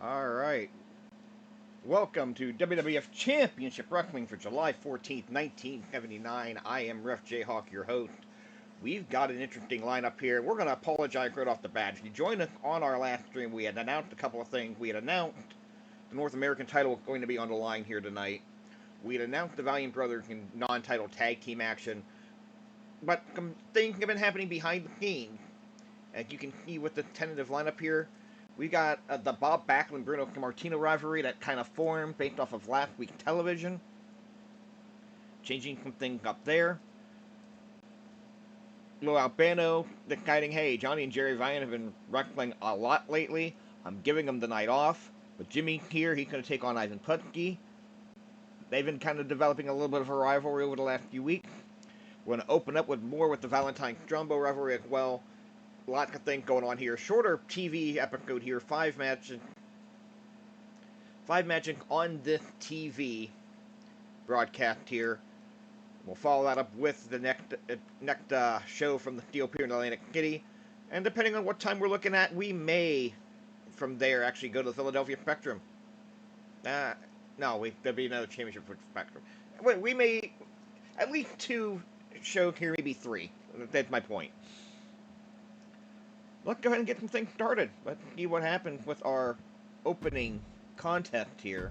Alright. Welcome to WWF Championship Wrestling for July 14th, 1979. I am Ref Jayhawk, your host. We've got an interesting lineup here. We're going to apologize right off the bat. If you joined us on our last stream, we had announced a couple of things. We had announced the North American title was going to be on the line here tonight. We had announced the Valiant Brothers in non-title tag team action. But some things have been happening behind the scenes. As you can see with the tentative lineup here, we got the Bob Backlund Bruno Sammartino rivalry that kind of formed based off of last week's television. Changing some things up there. Lo Albano deciding, hey, Johnny and Jerry Valiant have been wrestling a lot lately. I'm giving them the night off. But Jimmy's here, he's going to take on Ivan Putski. They've been kind of developing a little bit of a rivalry over the last few weeks. We're going to open up with more with the Valentine Strongbow rivalry as well. Lots of things going on here. Shorter TV episode here. Five matches on this TV broadcast here. We'll follow that up with the next show from the Steel Pier in Atlantic City. And depending on what time we're looking at, we may, from there, actually go to the Philadelphia Spectrum. No, there'll be another championship for Spectrum. We may, at least two shows here, maybe three. That's my point. Let's go ahead and get some things started. Let's see what happens with our opening contest here.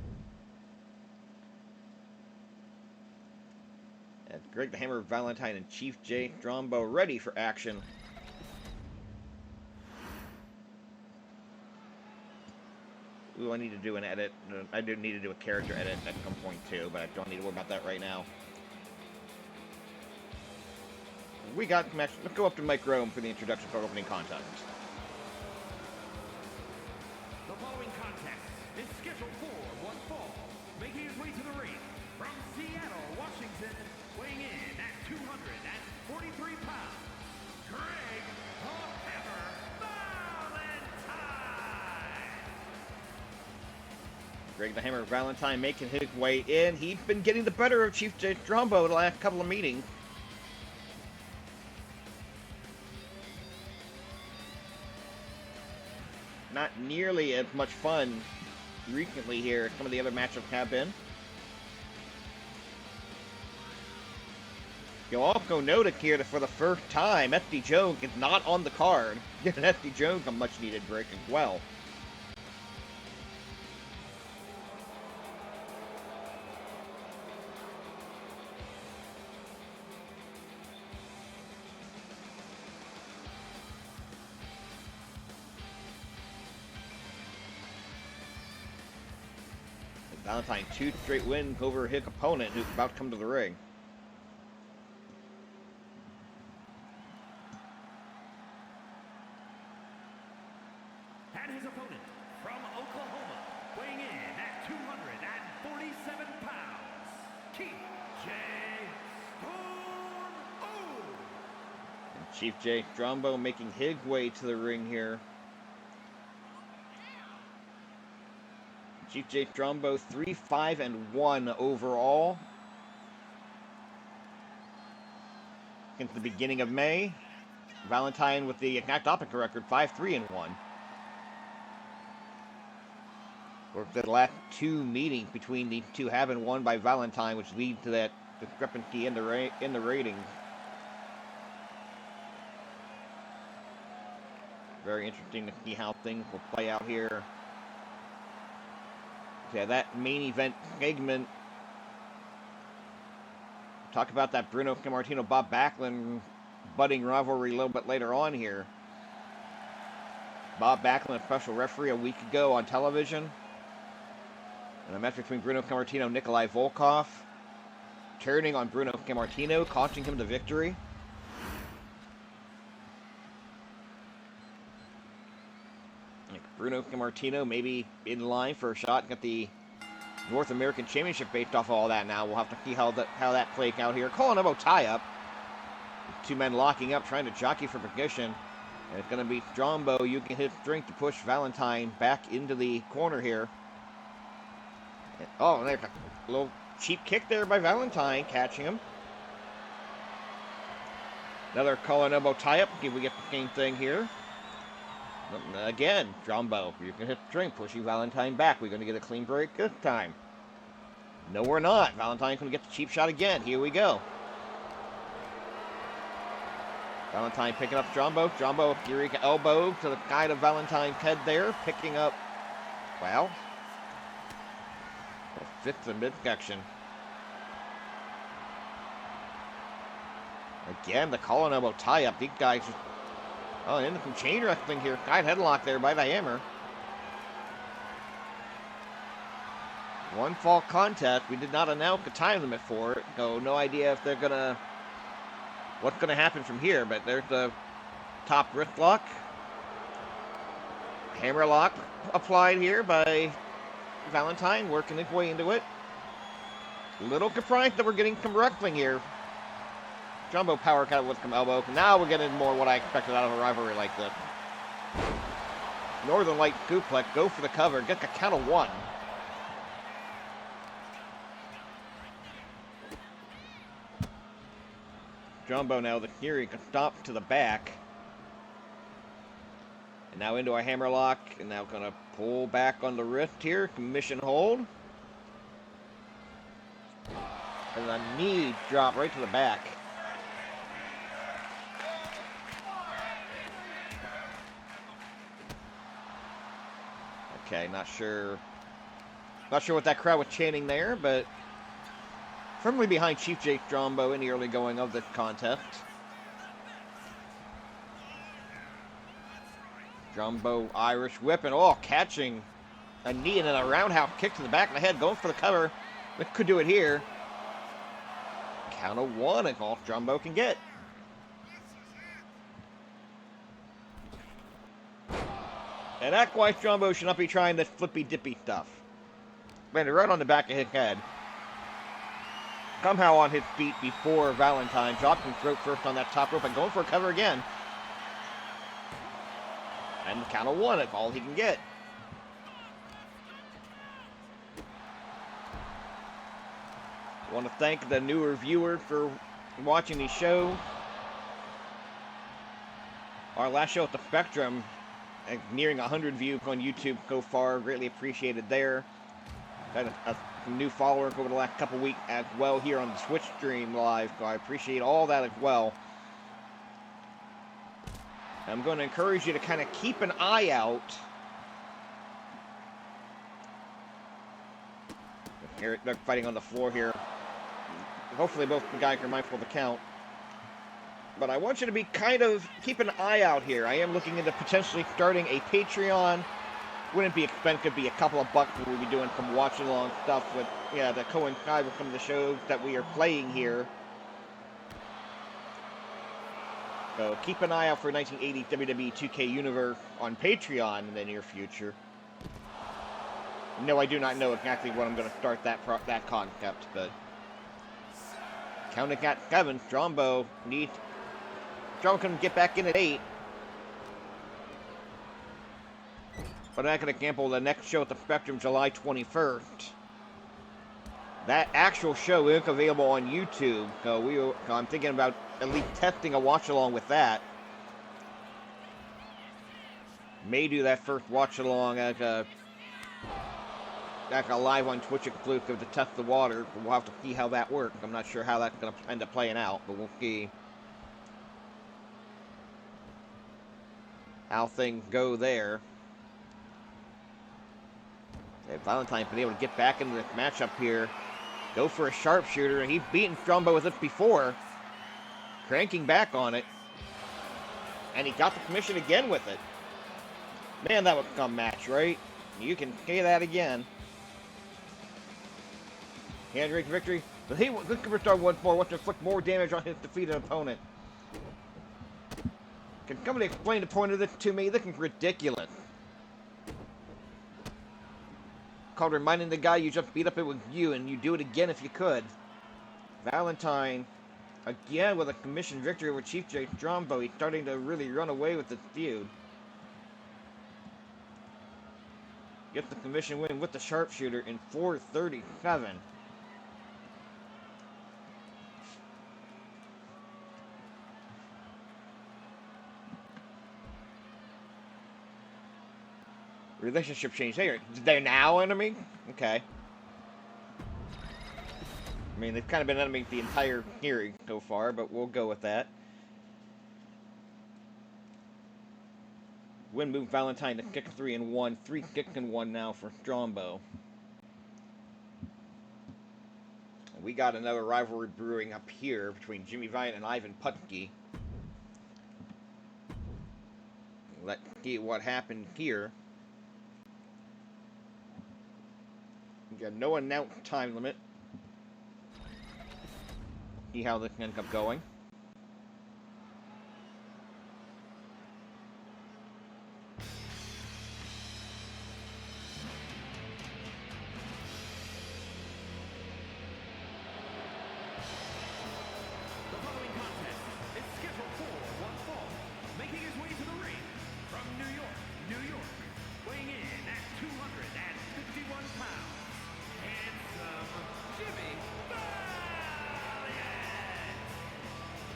And Greg the Hammer, Valentine, and Chief J Strongbow ready for action. Ooh, I need to do an edit. I do need to do a character edit at some point too, but I don't need to worry about that right now. We got some action. Let's go up to Mike Rome for the introduction for our opening contest. The following contest is scheduled for one fall, making his way to the ring from Seattle, Washington, weighing in at 243 pounds, Greg the Hammer Valentine. Greg the Hammer Valentine making his way in. He's been getting the better of Chief J Strongbow the last couple of meetings. Not nearly as much fun recently here as some of the other matchups have been. You'll also notice here that for the first time, SD Jones is not on the card. Giving SD Jones a much needed break as well. Valentine, 2 straight wins over his opponent who's about to come to the ring. And his opponent from Oklahoma, weighing in at 247 pounds, Chief J Strongbow. And Chief J Strongbow making his way to the ring here. Chief J Strongbow 3-5-1 overall since the beginning of May. Valentine with the exact opposite record, 5-3-1. The last two meetings between these two have been won by Valentine, which leads to that discrepancy in the ratings. Very interesting to see how things will play out here. Yeah, that main event segment. Talk about that Bruno Sammartino, Bob Backlund budding rivalry a little bit later on here. Bob Backlund, a special referee a week ago on television. And a match between Bruno Sammartino and Nikolai Volkoff. Turning on Bruno Sammartino, costing him the victory. Bruno Sammartino maybe in line for a shot at the North American Championship based off of all that now. We'll have to see how that plays out here. Calling about tie-up. Two men locking up, trying to jockey for position. And it's going to be Strongbow. You can hit strength to push Valentine back into the corner here. Oh, there's a little cheap kick there by Valentine, catching him. Another collar and elbow tie-up. See if we get the same thing here. Again, Strongbow, you can hit the string, pushing Valentine back. We're going to get a clean break this time. No, we're not. Valentine's going to get the cheap shot again. Here we go. Valentine picking up Strongbow. Strongbow, Eureka elbow to the guide of Valentine's head there. Picking up, well, fifth and midsection. Again, the collar elbow tie-up. These guys just, oh, into some chain wrestling here. Guide headlock there by the hammer. One fall contest. We did not announce a time limit for it. So no idea if they're gonna, what's gonna happen from here. But there's the top wrist lock. Hammer lock applied here by Valentine, working his way into it. Little surprised that we're getting some wrestling here. Jumbo power cut with some elbow. Now we're getting more what I expected out of a rivalry like this. Northern Light suplex, go for the cover, get the count of one. Jumbo now, the Fury can stop to the back. And now into a hammerlock, and now gonna pull back on the wrist here, commission hold. And a knee drop right to the back. Okay, not sure what that crowd was chanting there, but firmly behind Chief Jake Strongbow in the early going of this contest. Strongbow Irish whip and catching a knee and then a roundhouse kick to the back of the head, going for the cover. It could do it here. Count of one and all Strongbow can get. And that's why Strongbow should not be trying this flippy dippy stuff. Landed right on the back of his head. Somehow on his feet before Valentine. Dropped him throat first on that top rope and going for a cover again. And the count of one, that's all he can get. I want to thank the newer viewers for watching these shows. Our last show at the Spectrum, nearing 100 views on YouTube so far. Greatly appreciated there. Got a new followers over the last couple weeks as well here on the Twitch stream live, so I appreciate all that as well. I'm going to encourage you to kind of keep an eye out. They're fighting on the floor here. Hopefully both the guys are mindful of the count. But I want you to be keep an eye out here. I am looking into potentially starting a Patreon. Wouldn't be expensive, be a couple of bucks. We'll be doing some watch along stuff with, to coincide with some of the shows that we are playing here. So keep an eye out for 1980 WWE 2K Universe on Patreon in the near future. No, I do not know exactly when I'm going to start that concept, but counting at 7, Strongbow can get back in at 8. But I can example the next show at the Spectrum, July 21st. That actual show is available on YouTube, so I'm thinking about at least testing a watch along with that. May do that first watch along as a live on Twitch exclusive to test the water. We'll have to see how that works. I'm not sure how that's going to end up playing out, but we'll see how things go there. Valentine's been able to get back into this matchup here. Go for a sharpshooter, and he's beaten Strongbow with it before. Cranking back on it. And he got the commission again with it. Man, that was a fun match, right? You can say that again. Handbrake victory. But this superstar once more wants to inflict more damage on his defeated opponent. Can somebody explain the point of this to me? This is ridiculous. Called reminding the guy you just beat up it with you, and you do it again if you could. Valentine, again with a commission victory over Chief Jake Strongbow. He's starting to really run away with this feud. Gets the commission win with the sharpshooter in 4:37. Relationship change. They're now enemy? Okay. I mean, they've kind of been enemies the entire series so far, but we'll go with that. Win move Valentine to kick 3-1. 3 kicks and 1 now for Strongbow. We got another rivalry brewing up here between Jimmy Valiant and Ivan Putski. Let's see what happened here. We got no announced time limit. See how this ends up going.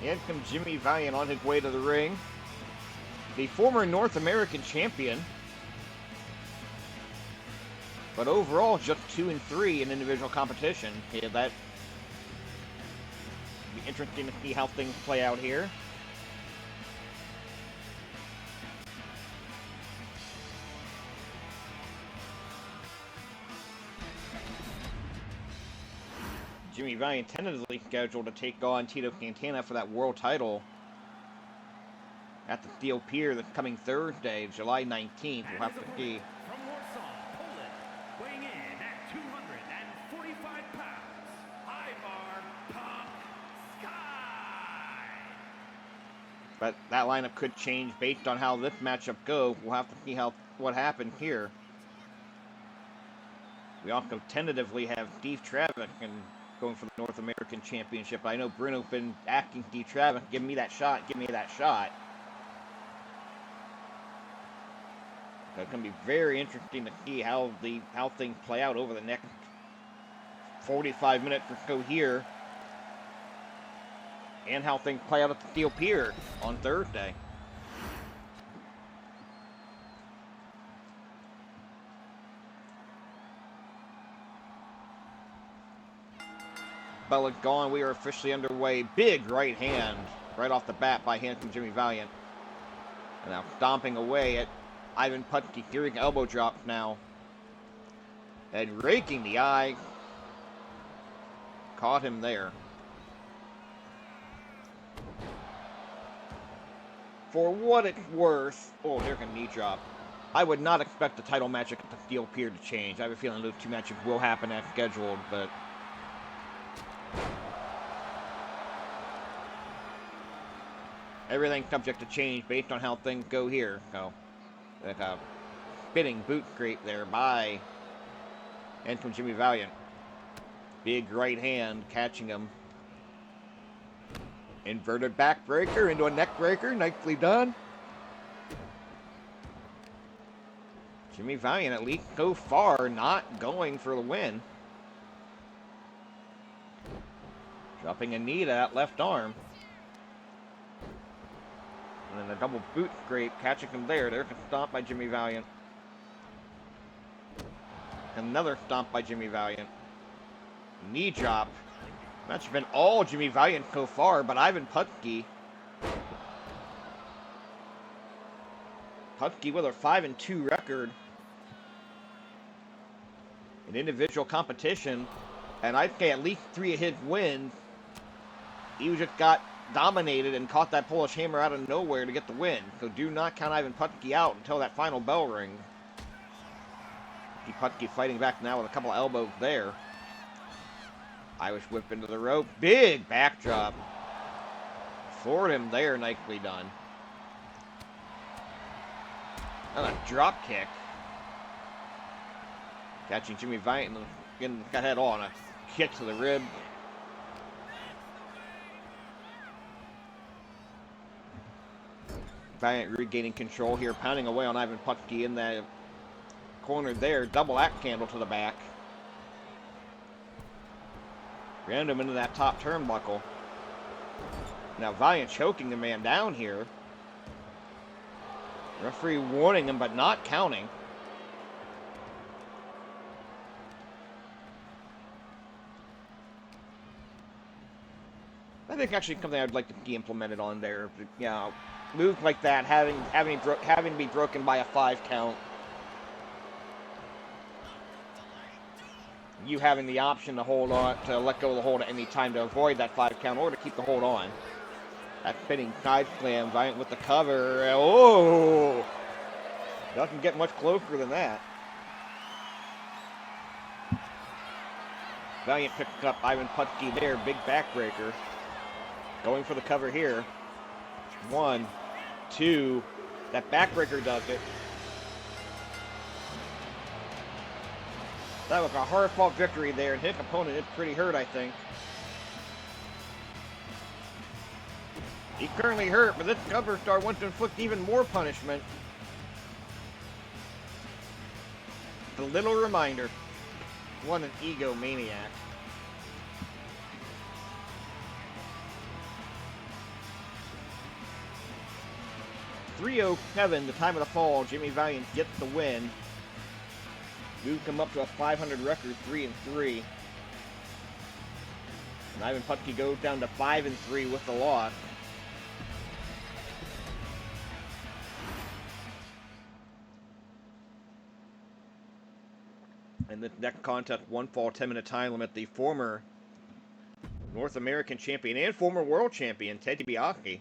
In comes Jimmy Valiant on his way to the ring. The former North American champion. But overall, just 2-3 in individual competition. Yeah, that be interesting to see how things play out here. Jimmy Valiant tentatively scheduled to take on Tito Santana for that world title at the Steel Pier this coming Thursday, July 19th. We'll have to see. From Warsaw, Poland, weighing in at 245 pounds, Ivar Putski. But that lineup could change based on how this matchup goes. We'll have to see what happened here. We also tentatively have Steve Travis and going for the North American Championship. I know Bruno's been asking Steve Travis, give me that shot, give me that shot. So it's going to be very interesting to see how things play out over the next 45 minutes or so here. And how things play out at the Steel Pier on Thursday. Bell is gone. We are officially underway. Big right hand right off the bat by hand from Jimmy Valiant. And now stomping away at Ivan Putski, hearing elbow drops now. And raking the eye. Caught him there. For what it's worth, oh, there's a knee drop. I would not expect the title match at the Steel Pier to change. I have a feeling those two matches will happen as scheduled, but everything's subject to change based on how things go here. So, like a spinning boot scrape there by and from Jimmy Valiant. Big right hand catching him. Inverted backbreaker into a neck breaker. Nicely done. Jimmy Valiant, at least so far, not going for the win. Dropping a knee to that left arm. And then a double boot scrape, catching him there. There's a stomp by Jimmy Valiant. Another stomp by Jimmy Valiant. Knee drop. That's been all Jimmy Valiant so far, but Ivan Putski. Putski with a 5-2 record in individual competition. And I'd say at least 3 of his wins, he just got dominated and caught that Polish hammer out of nowhere to get the win. So do not count Ivan Putski out until that final bell rings. Putski fighting back now with a couple of elbows there. Irish whip into the rope. Big backdrop. Floored him there. Nicely done. And a drop kick. Catching Jimmy Valiant and getting got head on. A kick to the rib. Valiant regaining control here. Pounding away on Ivan Putski in the corner there. Double axe handle to the back. Rammed him into that top turnbuckle. Now Valiant choking the man down here. Referee warning him, but not counting. think actually something I'd like to see implemented on there. You know, moves like that having to be broken by a 5 count. You having the option to hold on, to let go of the hold at any time to avoid that 5 count or to keep the hold on. That spinning side slam, Valiant with the cover. Oh! Doesn't get much closer than that. Valiant picks up Ivan Putski there, big backbreaker. Going for the cover here. 1, 2. That backbreaker does it. That was a hard-fought victory there, and his opponent is pretty hurt, I think. He's currently hurt, but this cover star wants to inflict even more punishment. A little reminder. What an egomaniac. .307, the time of the fall. Jimmy Valiant gets the win. Moved him up to a 500 record, 3-3. And Ivan Putski goes down to 5-3 with the loss. And the next contest, 1 fall, 10-minute time limit. The former North American champion and former world champion, Ted DiBiase, going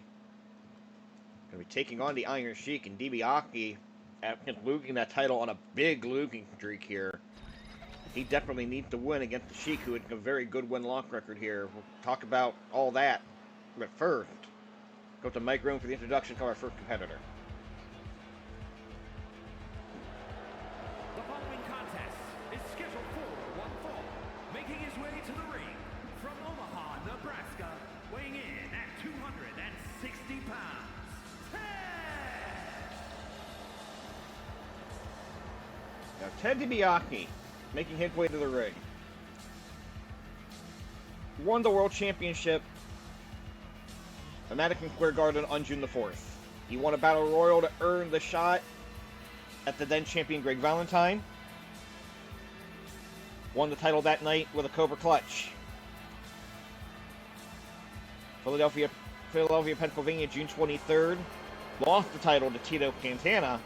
to be taking on the Iron Sheik. And DiBiase, after losing that title on a big losing streak here, he definitely needs to win against the Sheik, who has a very good win-loss record here. We'll talk about all that. But first, go to Mike Room for the introduction to our first competitor. The following contest is scheduled for 1 fall. Making his way to the ring from Omaha, Nebraska, weighing in at 260 pounds. Now, Ted DiBiase, making his way to the ring, won the World Championship at Madison Square Garden on June the 4th. He won a Battle Royal to earn the shot at the then champion Greg Valentine. Won the title that night with a Cobra Clutch. Philadelphia, Pennsylvania, June 23rd. Lost the title to Tito Santana.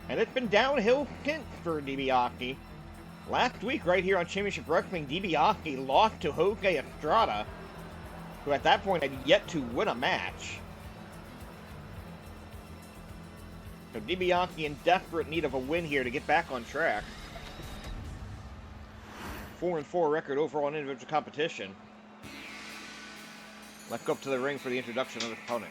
And it's been downhill since for DiBiase. Last week, right here on Championship Wrestling, DiBiase lost to Jose Estrada, who at that point had yet to win a match. So DiBiase in desperate need of a win here to get back on track. 4-4 record overall in individual competition. Let's go up to the ring for the introduction of the opponent.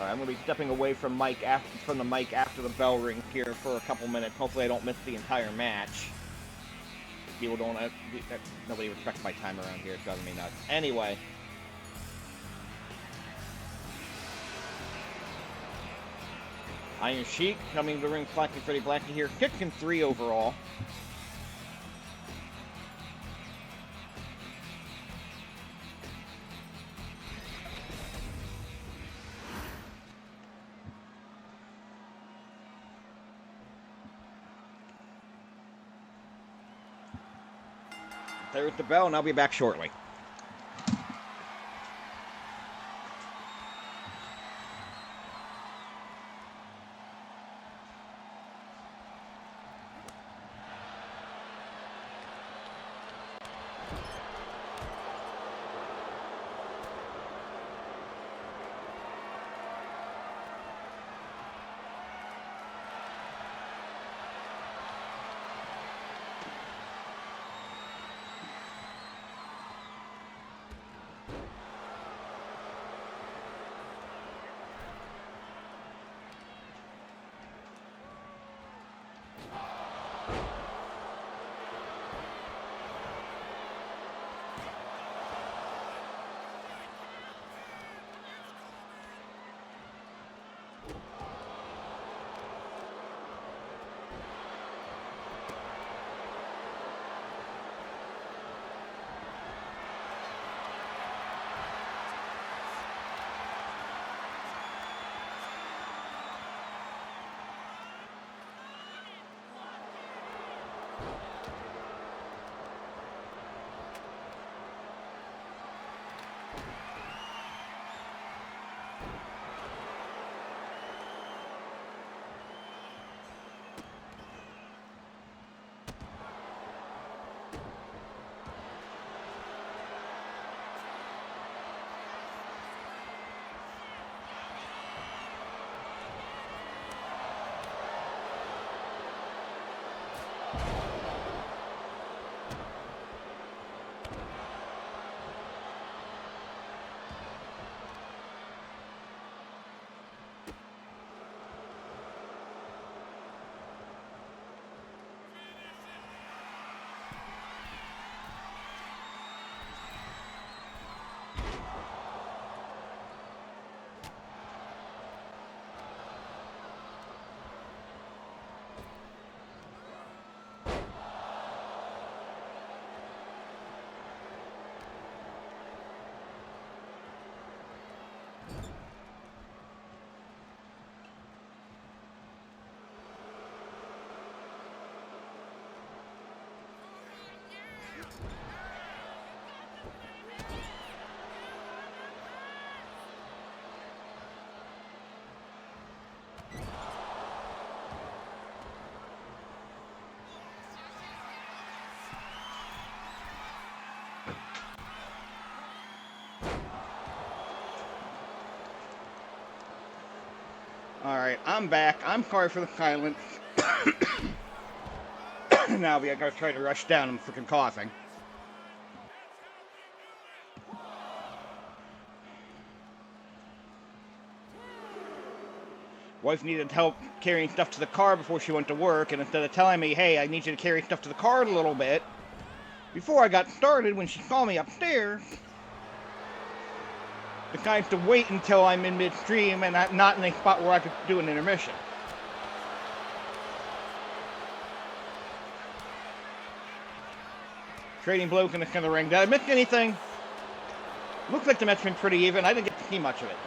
I'm going to be stepping away from the mic after the bell ring here for a couple minutes. Hopefully I don't miss the entire match. People don't... nobody respects my time around here. It doesn't mean nuts. Anyway. Iron Sheik coming to the ring, flanking Freddie Blanky here. 6-3 overall. There's the bell, and I'll be back shortly. I'm back. I'm sorry for the silence. Now we gotta try to rush down. I'm freaking coughing. Wife needed help carrying stuff to the car before she went to work, and instead of telling me, hey, I need you to carry stuff to the car a little bit, before I got started, when she saw me upstairs, decides to wait until I'm in midstream and not in a spot where I could do an intermission. Trading blows in the center ring. Did I miss anything? Looks like the match been pretty even. I didn't get to see much of it.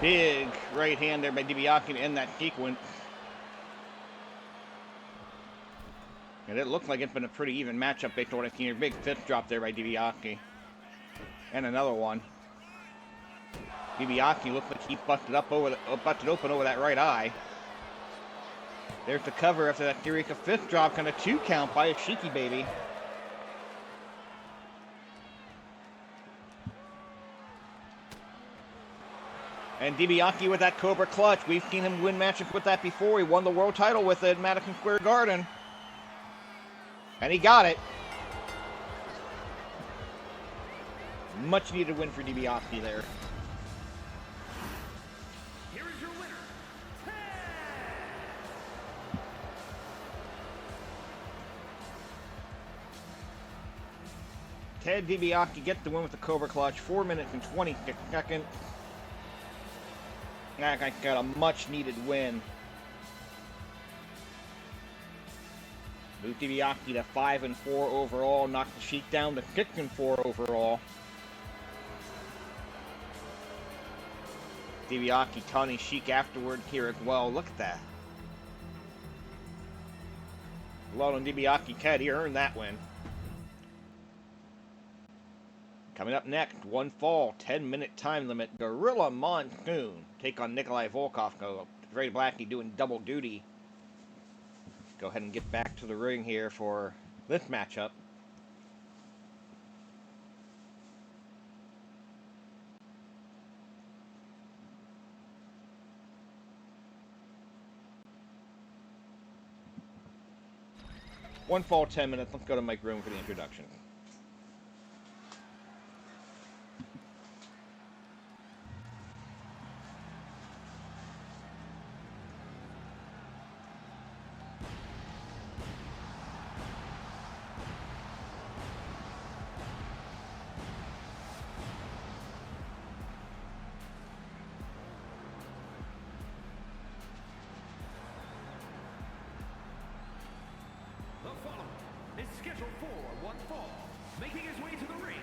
Big right hand there by DiBiase to end that sequence. And it looks like it's been a pretty even matchup based on what I've seen here. Big fist drop there by DiBiase. And another one. DiBiase looks like he busted open over that right eye. There's the cover after that Eureka fist drop, and a 2 count by a Sheik baby. And DiBiase with that Cobra Clutch. We've seen him win matches with that before. He won the world title with it at Madison Square Garden. And he got it. Much needed win for DiBiase there. Here is your winner, Ted DiBiase gets the win with the Cobra Clutch. 4 minutes and 26 seconds. That guy got a much needed win. Moved DiBiase to 5-4 overall. Knocked the Sheik down to 6-4 overall. DiBiase taunting Sheik afterward here as well. Look at that. Well on DiBiase, Ted. He earned that win. Coming up next, one fall, 10-minute time limit. Gorilla Monsoon take on Nikolai Volkoff. Very Blackie doing double duty. Go ahead and get back to the ring here for this matchup. One fall, 10 minutes. Let's go to Mike Room for the introduction. Scheduled for one fall, making his way to the ring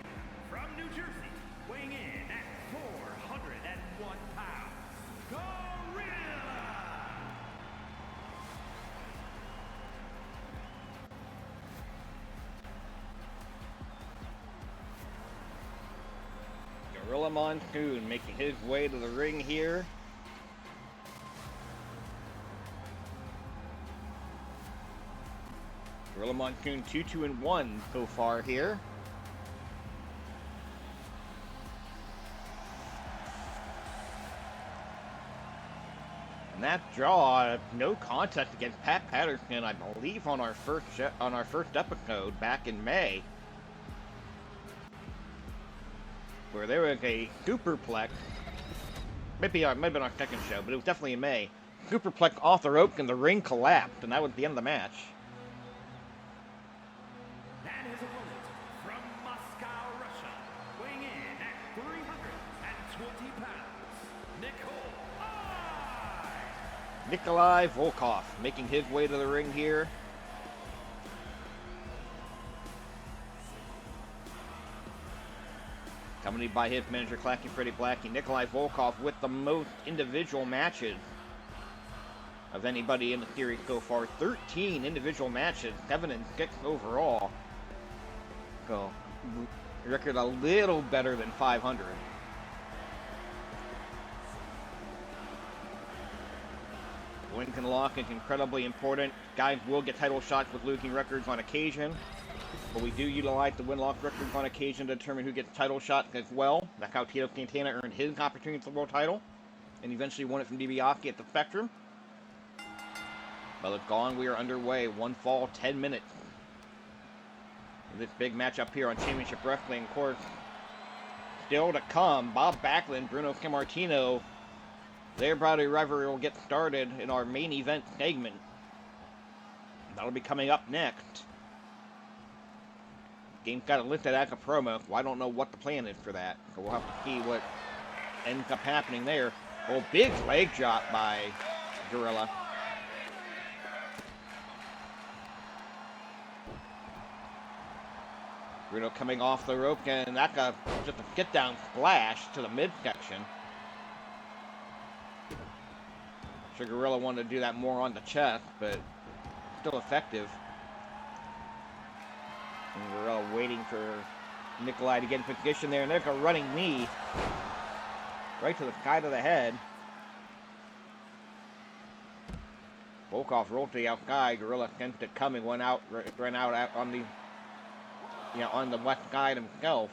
from New Jersey, weighing in at 401 pounds, Gorilla! Gorilla Monsoon making his way to the ring here. Gorilla Monsoon 2-2-1 so far here. And that draw, no contest against Pat Patterson, I believe, on our first episode back in May, where there was a superplex. Maybe it might have been our second show, but it was definitely in May. Superplex off the rope and the ring collapsed, and that was the end of the match. And his opponent from Moscow, Russia, weighing in at 320 pounds, Nikolai Volkoff making his way to the ring here. Accompanied by his manager, Clacky Freddy Blackie. Nikolai Volkoff with the most individual matches of anybody in the series so far. 13 individual matches, 7-6 overall. So, record a little better than 500. Win can lock is incredibly important. Guys will get title shots with losing records on occasion, but we do utilize the win-lock records on occasion to determine who gets title shots as well. That's how Tito Santana earned his opportunity for the world title, and eventually won it from DiBiase at the Spectrum. Well, it's gone. We are underway. One fall, 10 minutes. This big match up here on Championship Wrestling, of course, still to come. Bob Backlund, Bruno Sammartino. Their Brotherly rivalry will get started in our main event segment. That'll be coming up next. Game's got it listed as a promo, so I don't know what the plan is for that. So we'll have to see what ends up happening there. Oh, big leg drop by Gorilla. Bruno coming off the rope, and that's just a get-down splash to the midsection. Sure, Gorilla wanted to do that more on the chest, but still effective. And Gorilla waiting for Nikolai to get in position there, and there's a running knee right to the side of the head. Volkoff rolled to the outside. Gorilla sensed it coming, ran out on the on the left side himself.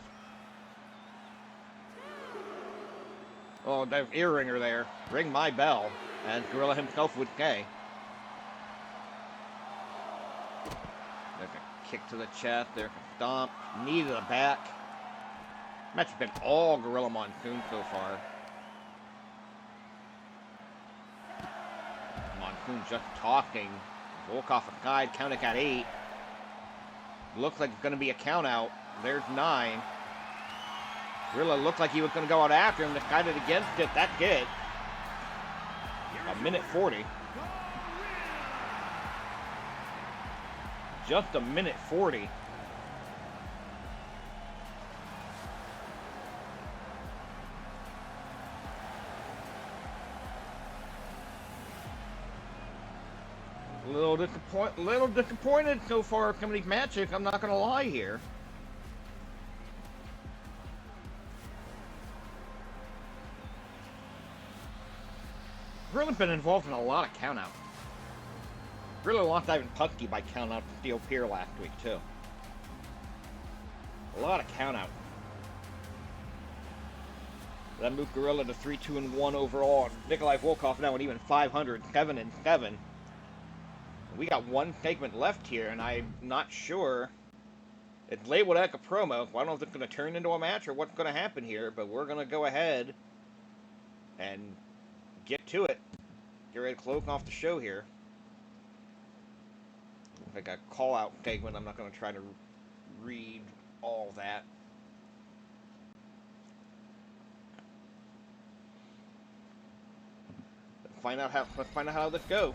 Oh, there's ear ringer there. Ring my bell, as Gorilla himself would say. There's a kick to the chest. There's a stomp. Knee to the back. Match has been all Gorilla Monsoon so far. Monsoon just talking. Volkoff aside, counting at 8. Looks like it's going to be a count out. There's 9. Gorilla looked like he was going to go out after him. Decided against it. That did. A minute 40. Just a minute 40. Little disappointed so far with some of these matches. I'm not going to lie here. Gorilla's been involved in a lot of countouts. Gorilla lost Ivan Putski by countout to Steel Pier last week too. A lot of countouts. That moved Gorilla to 3-2-1 overall. Nikolai Volkoff now at even 500, 7-7. We got one segment left here, and I'm not sure. It's labeled as a promo, so I don't know if it's going to turn into a match or what's going to happen here, but we're going to go ahead and get to it. Get ready to close off the show here. Like a call-out segment, I'm not going to try to read all that. Let's find out how this goes.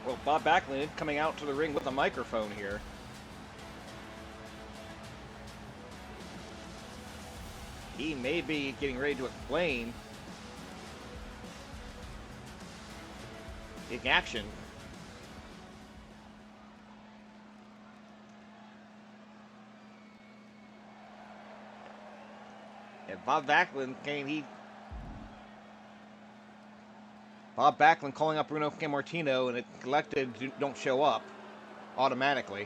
Well, Bob Backlund is coming out to the ring with a microphone here. He may be getting ready to explain his action. And Bob Backlund calling up Bruno Sammartino, and it selected don't show up automatically.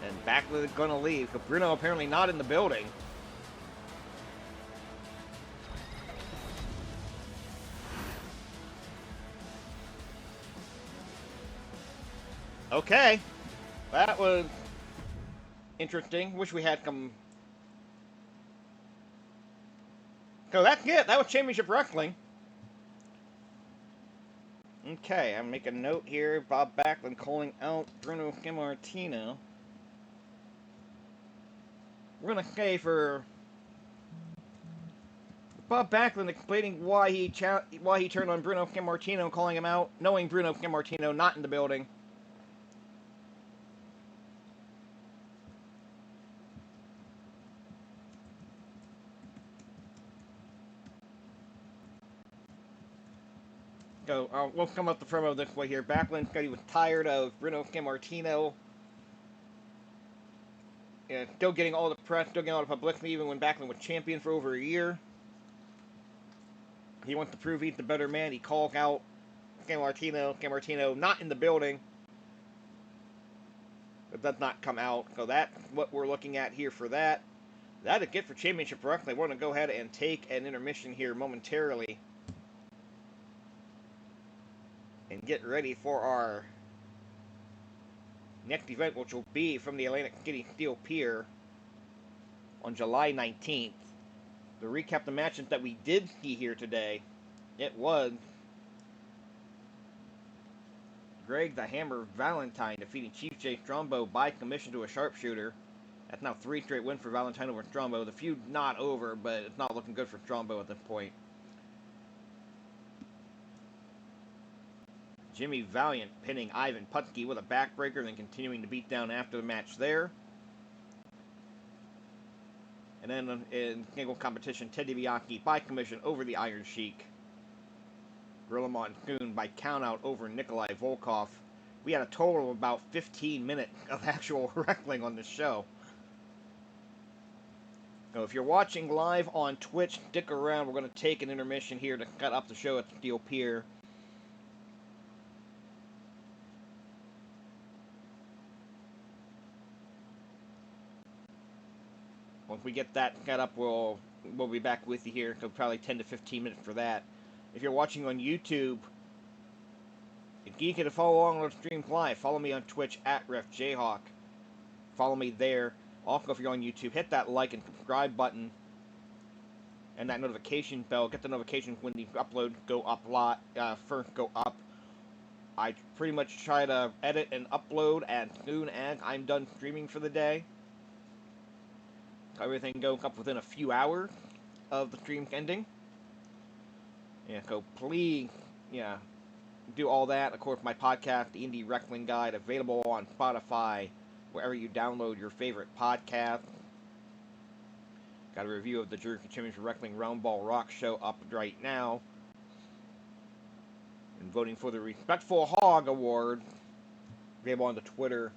And Backlund is going to leave, but Bruno apparently not in the building. Okay, that was interesting. Wish we had some. So that's it. That was Championship Wrestling. Okay, I'm making a note here. Bob Backlund calling out Bruno Sammartino. We're gonna say for Bob Backlund explaining why he turned on Bruno Sammartino, calling him out, knowing Bruno Sammartino not in the building. So we'll come up the promo this way here. Backlund said he was tired of Bruno Sammartino, still getting all the press, still getting all the publicity, even when Backlund was champion for over a year. He wants to prove he's the better man. He called out Sammartino not in the building. It does not come out. So that's what we're looking at here for that. That'll get for Championship Wrestling. We're going to go ahead and take an intermission here momentarily. And get ready for our next event, which will be from the Atlantic City Steel Pier on July 19th. To recap the matches that we did see here today, it was Greg the Hammer Valentine defeating Chief J Strongbow by commission to a sharpshooter. That's now 3 straight wins for Valentine over Strongbow. The feud not over, but it's not looking good for Strongbow at this point. Jimmy Valiant pinning Ivan Putski with a backbreaker, then continuing to beat down after the match there. And then in single competition, Ted DiBiase by commission over the Iron Sheik. Gorilla Monsoon by countout over Nikolai Volkoff. We had a total of about 15 minutes of actual wrestling on this show. So if you're watching live on Twitch, stick around. We're going to take an intermission here to cut up the show at the Steel Pier. Once we get that cut up, we'll be back with you here. So probably 10 to 15 minutes for that. If you're watching on YouTube, if you can follow along on the streams live, follow me on Twitch at RefJayhawk. Follow me there. Also, if you're on YouTube, hit that like and subscribe button and that notification bell. Get the notifications when the uploads go up first go up. I pretty much try to edit and upload as soon as I'm done streaming for the day. Everything goes up within a few hours of the stream ending. Yeah, so please, do all that. Of course, my podcast, The Indie Wrestling Guide, available on Spotify, wherever you download your favorite podcast. Got a review of the Jersey Championship Wrestling Round Ball Rock show up right now. And voting for the Respectful Hog Award, available on the Twitter